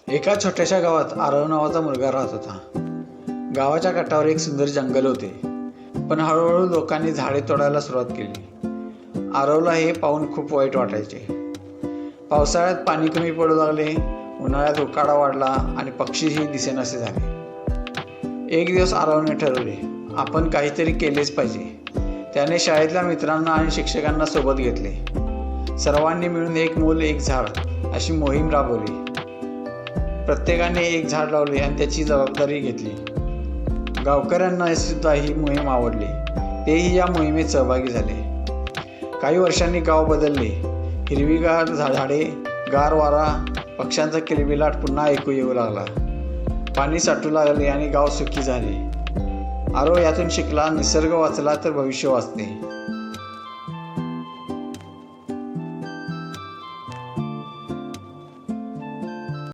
एका छोट्याशा गावात आरव नावाचा मुलगा राहत होता. गावाच्या काठावर एक सुंदर जंगल होते, पण हळूहळू लोकांनी झाडे तोडायला सुरुवात केली. आरवला हे पाहून खूप वाईट वाटायचे. पावसाळ्यात पाणी कमी पडू लागले, उन्हाळ्यात उकाडा वाढला आणि पक्षीही दिसेनासे झाले. एक दिवस आरवने ठरवले, आपण काहीतरी केलेच पाहिजे. त्याने शाळेतल्या मित्रांना आणि शिक्षकांना सोबत घेतले. सर्वांनी मिळून एक मूल एक झाड अशी मोहीम राबवली. प्रत्येकाने एक झाड लावले आणि त्याची जबाबदारी घेतली. गावकऱ्यांना सुद्धा ही मोहीम आवडली. तेही या मोहिमेत सहभागी झाले. काही वर्षांनी गाव बदलले. हिरवीगार झाडे, गार वारा, पक्ष्यांचा किलबिलाट पुन्हा ऐकू येऊ लागला. पाणी साठू लागले आणि गाव सुखी झाले. आरव यातून शिकला, निसर्ग वाचला तर भविष्य वाचते.